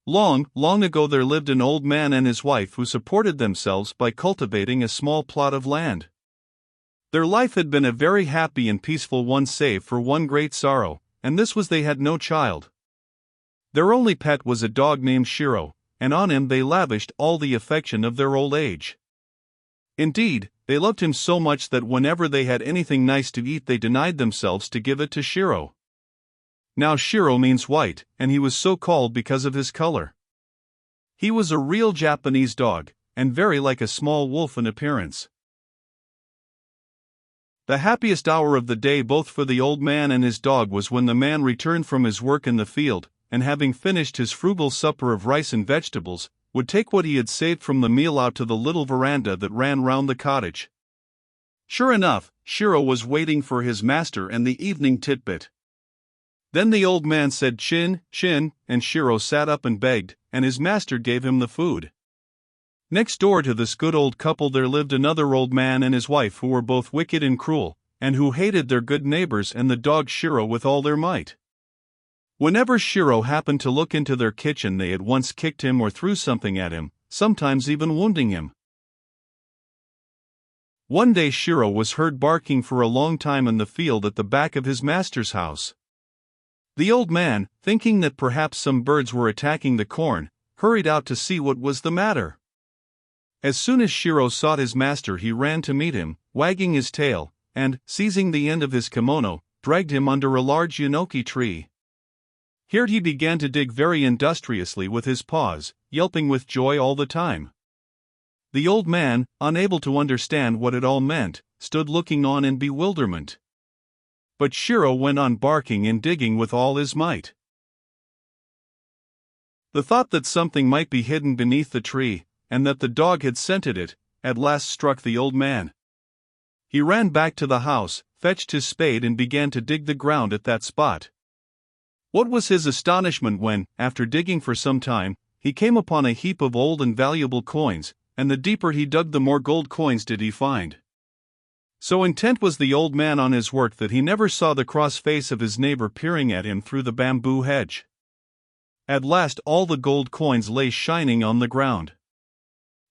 Long, long ago there lived an old man and his wife who supported themselves by cultivating a small plot of land. Their life had been a very happy and peaceful one save for one great sorrow, and this was they had no child. Their only pet was a dog named Shiro, and on him they lavished all the affection of their old age. Indeed, they loved him so much that whenever they had anything nice to eat they denied themselves to give it to Shiro. Now Shiro means white, and he was so called because of his color. He was a real Japanese dog, and very like a small wolf in appearance. The happiest hour of the day both for the old man and his dog was when the man returned from his work in the field, and having finished his frugal supper of rice and vegetables, would take what he had saved from the meal out to the little veranda that ran round the cottage. Sure enough, Shiro was waiting for his master and the evening titbit. Then the old man said chin, chin, and Shiro sat up and begged, and his master gave him the food. Next door to this good old couple there lived another old man and his wife who were both wicked and cruel, and who hated their good neighbors and the dog Shiro with all their might. Whenever Shiro happened to look into their kitchen they at once kicked him or threw something at him, sometimes even wounding him. One day Shiro was heard barking for a long time in the field at the back of his master's house. The old man, thinking that perhaps some birds were attacking the corn, hurried out to see what was the matter. As soon as Shiro saw his master he ran to meet him, wagging his tail, and, seizing the end of his kimono, dragged him under a large yenoki tree. Here he began to dig very industriously with his paws, yelping with joy all the time. The old man, unable to understand what it all meant, stood looking on in bewilderment. But Shiro went on barking and digging with all his might. The thought that something might be hidden beneath the tree, and that the dog had scented it, at last struck the old man. He ran back to the house, fetched his spade and began to dig the ground at that spot. What was his astonishment when, after digging for some time, he came upon a heap of old and valuable coins, and the deeper he dug the more gold coins did he find. So intent was the old man on his work that he never saw the cross face of his neighbor peering at him through the bamboo hedge. At last all the gold coins lay shining on the ground.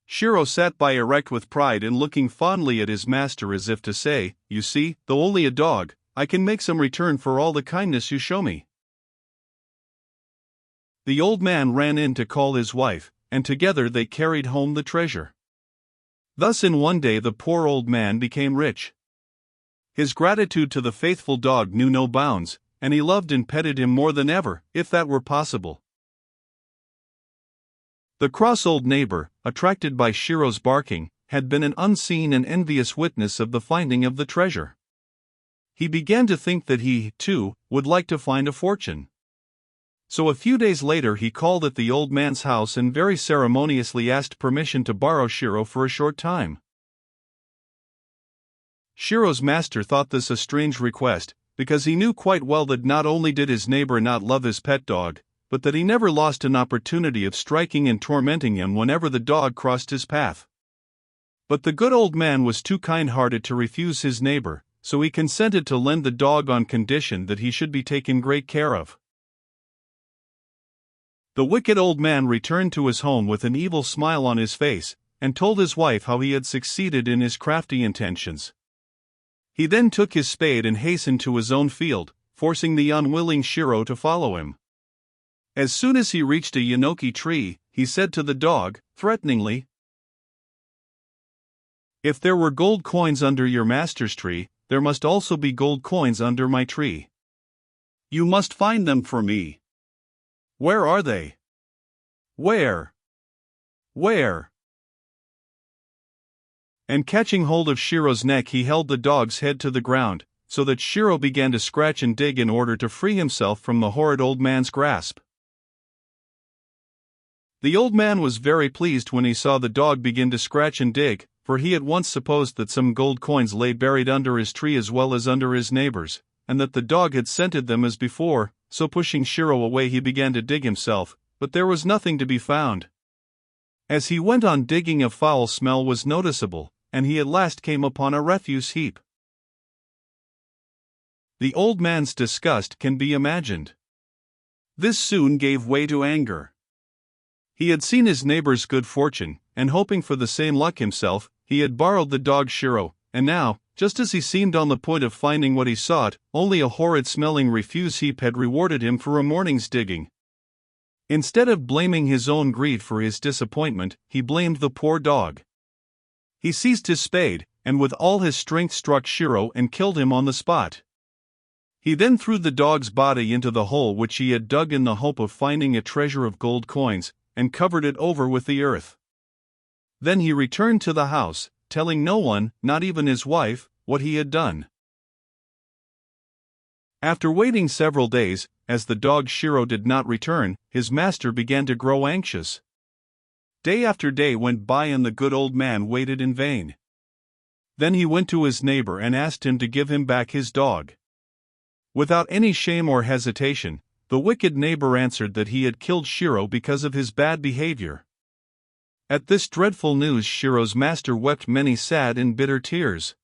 Shiro sat by erect with pride and looking fondly at his master as if to say, "You see, though only a dog, I can make some return for all the kindness you show me." The old man ran in to call his wife, and together they carried home the treasure. Thus in one day the poor old man became rich. His gratitude to the faithful dog knew no bounds, and he loved and petted him more than ever, if that were possible. The cross old neighbor, attracted by Shiro's barking, had been an unseen and envious witness of the finding of the treasure. He began to think that he, too, would like to find a fortune. So a few days later he called at the old man's house and very ceremoniously asked permission to borrow Shiro for a short time. Shiro's master thought this a strange request, because he knew quite well that not only did his neighbor not love his pet dog, but that he never lost an opportunity of striking and tormenting him whenever the dog crossed his path. But the good old man was too kind-hearted to refuse his neighbor, so he consented to lend the dog on condition that he should be taken great care of. The wicked old man returned to his home with an evil smile on his face, and told his wife how he had succeeded in his crafty intentions. He then took his spade and hastened to his own field, forcing the unwilling Shiro to follow him. As soon as he reached a yenoki tree, he said to the dog, threateningly, "If there were gold coins under your master's tree, there must also be gold coins under my tree. You must find them for me. Where are they? Where? Where?" And catching hold of Shiro's neck he held the dog's head to the ground, so that Shiro began to scratch and dig in order to free himself from the horrid old man's grasp. The old man was very pleased when he saw the dog begin to scratch and dig, for he at once supposed that some gold coins lay buried under his tree as well as under his neighbor's, and that the dog had scented them as before, so pushing Shiro away he began to dig himself, but there was nothing to be found. As he went on digging a foul smell was noticeable, and he at last came upon a refuse heap. The old man's disgust can be imagined. This soon gave way to anger. He had seen his neighbor's good fortune, and hoping for the same luck himself, he had borrowed the dog Shiro, and now, just as he seemed on the point of finding what he sought, only a horrid-smelling refuse heap had rewarded him for a morning's digging. Instead of blaming his own greed for his disappointment, he blamed the poor dog. He seized his spade, and with all his strength struck Shiro and killed him on the spot. He then threw the dog's body into the hole which he had dug in the hope of finding a treasure of gold coins, and covered it over with the earth. Then he returned to the house, telling no one, not even his wife, what he had done. After waiting several days, as the dog Shiro did not return, his master began to grow anxious. Day after day went by and the good old man waited in vain. Then he went to his neighbor and asked him to give him back his dog. Without any shame or hesitation, the wicked neighbor answered that he had killed Shiro because of his bad behavior. At this dreadful news, Shiro's master wept many sad and bitter tears.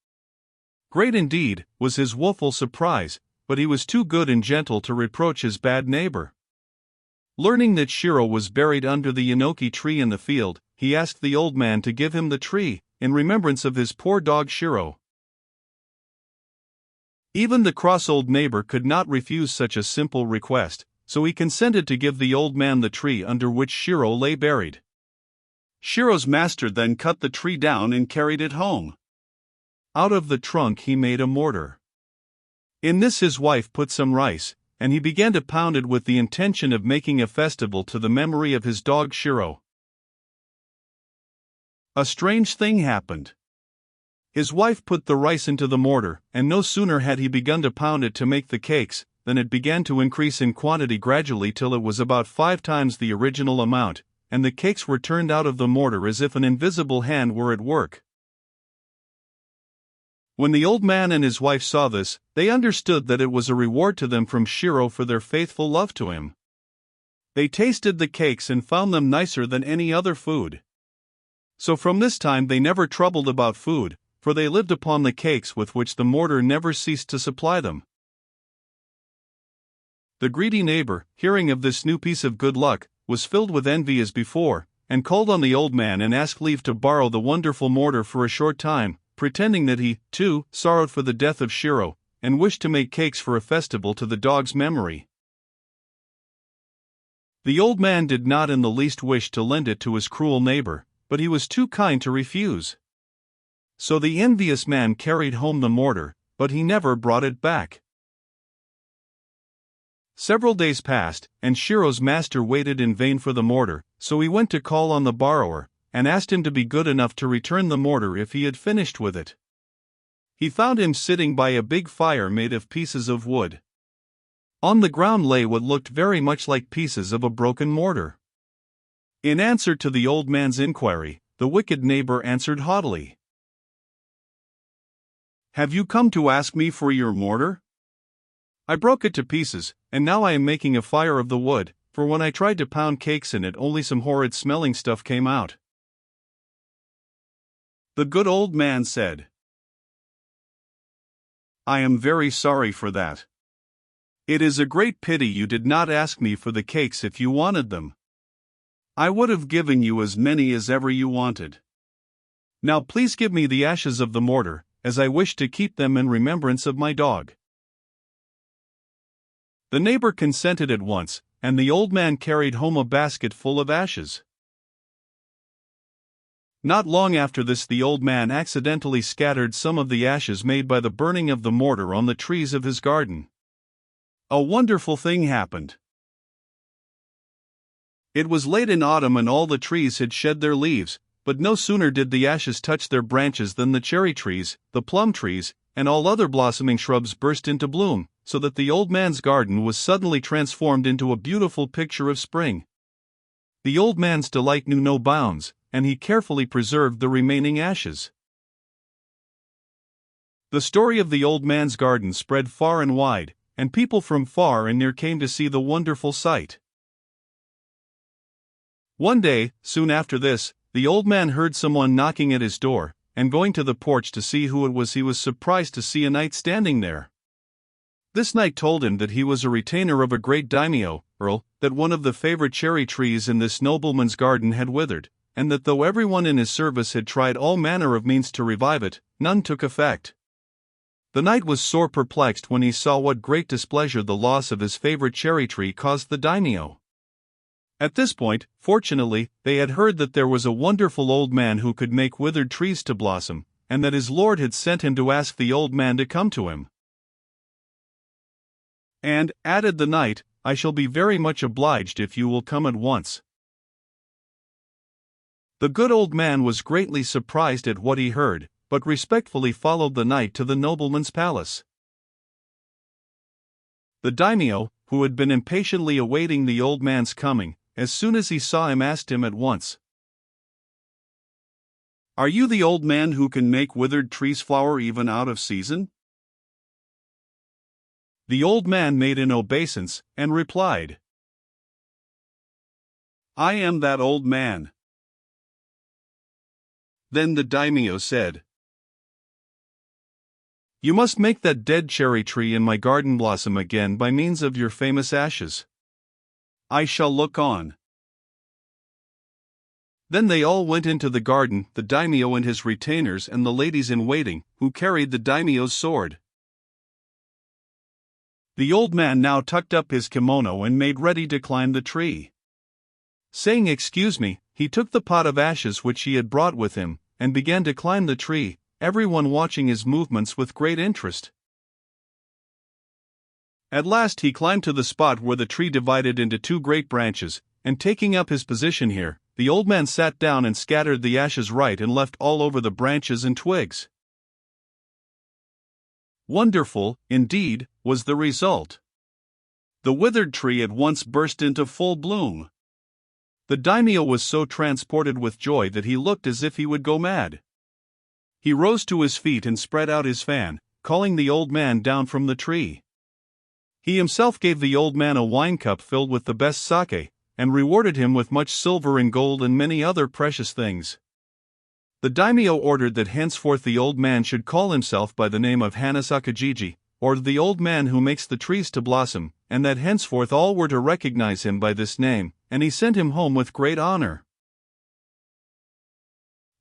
Great indeed was his woeful surprise, but he was too good and gentle to reproach his bad neighbor. Learning that Shiro was buried under the enoki tree in the field, he asked the old man to give him the tree, in remembrance of his poor dog Shiro. Even the cross old neighbor could not refuse such a simple request, so he consented to give the old man the tree under which Shiro lay buried. Shiro's master then cut the tree down and carried it home. Out of the trunk he made a mortar. In this his wife put some rice, and he began to pound it with the intention of making a festival to the memory of his dog Shiro. A strange thing happened. His wife put the rice into the mortar, and no sooner had he begun to pound it to make the cakes, than it began to increase in quantity gradually till it was about 5 times the original amount, and the cakes were turned out of the mortar as if an invisible hand were at work. When the old man and his wife saw this, they understood that it was a reward to them from Shiro for their faithful love to him. They tasted the cakes and found them nicer than any other food. So from this time they never troubled about food, for they lived upon the cakes with which the mortar never ceased to supply them. The greedy neighbor, hearing of this new piece of good luck, was filled with envy as before, and called on the old man and asked leave to borrow the wonderful mortar for a short time, pretending that he, too, sorrowed for the death of Shiro, and wished to make cakes for a festival to the dog's memory. The old man did not in the least wish to lend it to his cruel neighbor, but he was too kind to refuse. So the envious man carried home the mortar, but he never brought it back. Several days passed, and Shiro's master waited in vain for the mortar, so he went to call on the borrower, and asked him to be good enough to return the mortar if he had finished with it. He found him sitting by a big fire made of pieces of wood. On the ground lay what looked very much like pieces of a broken mortar. In answer to the old man's inquiry, the wicked neighbor answered haughtily, "Have you come to ask me for your mortar? I broke it to pieces, and now I am making a fire of the wood, for when I tried to pound cakes in it only some horrid smelling stuff came out." The good old man said, "I am very sorry for that. It is a great pity you did not ask me for the cakes if you wanted them. I would have given you as many as ever you wanted. Now please give me the ashes of the mortar, as I wish to keep them in remembrance of my dog." The neighbor consented at once, and the old man carried home a basket full of ashes. Not long after this, the old man accidentally scattered some of the ashes made by the burning of the mortar on the trees of his garden. A wonderful thing happened. It was late in autumn and all the trees had shed their leaves, but no sooner did the ashes touch their branches than the cherry trees, the plum trees, and all other blossoming shrubs burst into bloom, so that the old man's garden was suddenly transformed into a beautiful picture of spring. The old man's delight knew no bounds, and he carefully preserved the remaining ashes. The story of the old man's garden spread far and wide, and people from far and near came to see the wonderful sight. One day, soon after this, the old man heard someone knocking at his door, and going to the porch to see who it was, he was surprised to see a knight standing there. This knight told him that he was a retainer of a great daimyo, earl, that one of the favorite cherry trees in this nobleman's garden had withered, and that though everyone in his service had tried all manner of means to revive it, none took effect. The knight was sore perplexed when he saw what great displeasure the loss of his favorite cherry tree caused the daimyo. At this point, fortunately, they had heard that there was a wonderful old man who could make withered trees to blossom, and that his lord had sent him to ask the old man to come to him. "And," added the knight, "I shall be very much obliged if you will come at once." The good old man was greatly surprised at what he heard, but respectfully followed the knight to the nobleman's palace. The daimyo, who had been impatiently awaiting the old man's coming, as soon as he saw him asked him at once, "Are you the old man who can make withered trees flower even out of season?" The old man made an obeisance, and replied, "I am that old man." Then the daimyo said, "You must make that dead cherry tree in my garden blossom again by means of your famous ashes. I shall look on." Then they all went into the garden, the daimyo and his retainers and the ladies in waiting, who carried the daimyo's sword. The old man now tucked up his kimono and made ready to climb the tree. Saying "Excuse me," he took the pot of ashes which he had brought with him, and began to climb the tree, everyone watching his movements with great interest. At last he climbed to the spot where the tree divided into two great branches, and taking up his position here, the old man sat down and scattered the ashes right and left all over the branches and twigs. Wonderful, indeed, was the result. The withered tree at once burst into full bloom. The daimyo was so transported with joy that he looked as if he would go mad. He rose to his feet and spread out his fan, calling the old man down from the tree. He himself gave the old man a wine cup filled with the best sake, and rewarded him with much silver and gold and many other precious things. The daimyo ordered that henceforth the old man should call himself by the name of Hanasakajiji, or the old man who makes the trees to blossom, and that henceforth all were to recognize him by this name, and he sent him home with great honor.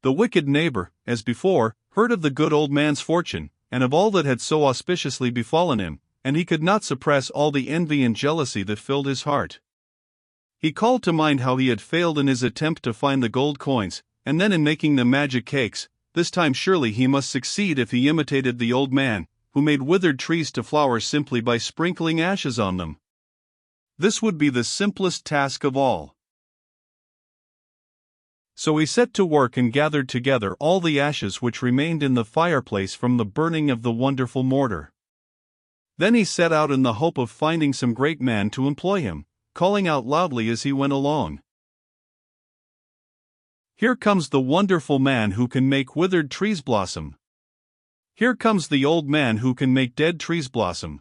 The wicked neighbor, as before, heard of the good old man's fortune, and of all that had so auspiciously befallen him, and he could not suppress all the envy and jealousy that filled his heart. He called to mind how he had failed in his attempt to find the gold coins, and then in making the magic cakes. This time surely he must succeed if he imitated the old man, who made withered trees to flower simply by sprinkling ashes on them. This would be the simplest task of all. So he set to work and gathered together all the ashes which remained in the fireplace from the burning of the wonderful mortar. Then he set out in the hope of finding some great man to employ him, calling out loudly as he went along, "Here comes the wonderful man who can make withered trees blossom. Here comes the old man who can make dead trees blossom."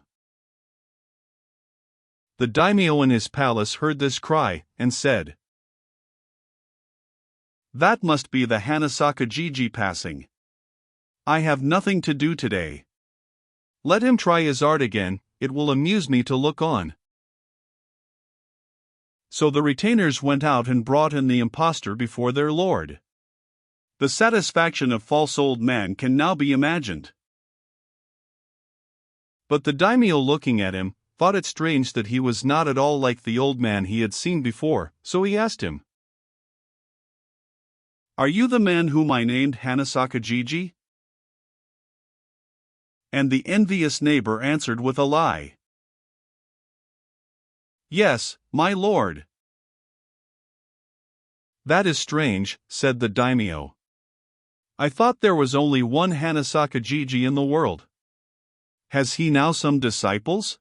The daimyo in his palace heard this cry, and said, "That must be the Hanasakajiji passing. I have nothing to do today. Let him try his art again, it will amuse me to look on." So the retainers went out and brought in the impostor before their lord. The satisfaction of false old man can now be imagined. But the daimyo, looking at him, thought it strange that he was not at all like the old man he had seen before, so he asked him, "Are you the man whom I named Hanasakajiji?" And the envious neighbor answered with a lie, "Yes, my lord." "That is strange," said the daimyo. "I thought there was only one Hanasakajiji in the world. Has he now some disciples?"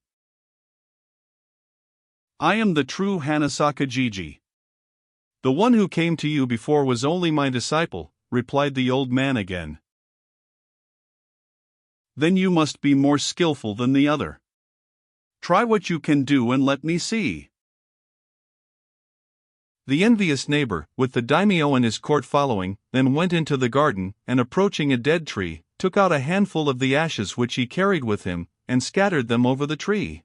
"I am the true Hanasakajiji. The one who came to you before was only my disciple," replied the old man again. "Then you must be more skillful than the other. Try what you can do and let me see." The envious neighbor, with the daimyo and his court following, then went into the garden, and approaching a dead tree, took out a handful of the ashes which he carried with him, and scattered them over the tree.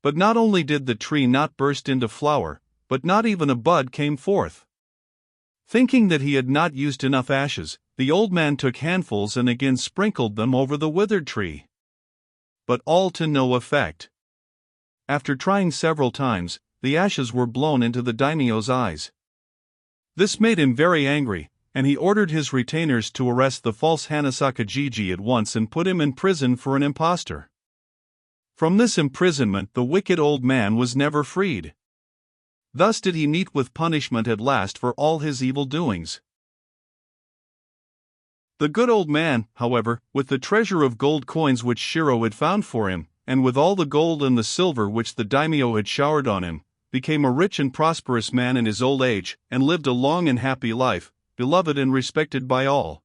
But not only did the tree not burst into flower, but not even a bud came forth. Thinking that he had not used enough ashes, the old man took handfuls and again sprinkled them over the withered tree. But all to no effect. After trying several times, the ashes were blown into the daimyo's eyes. This made him very angry, and he ordered his retainers to arrest the false Hanasaka Jiji at once and put him in prison for an impostor. From this imprisonment the wicked old man was never freed. Thus did he meet with punishment at last for all his evil doings. The good old man, however, with the treasure of gold coins which Shiro had found for him, and with all the gold and the silver which the daimyo had showered on him, became a rich and prosperous man in his old age, and lived a long and happy life, beloved and respected by all.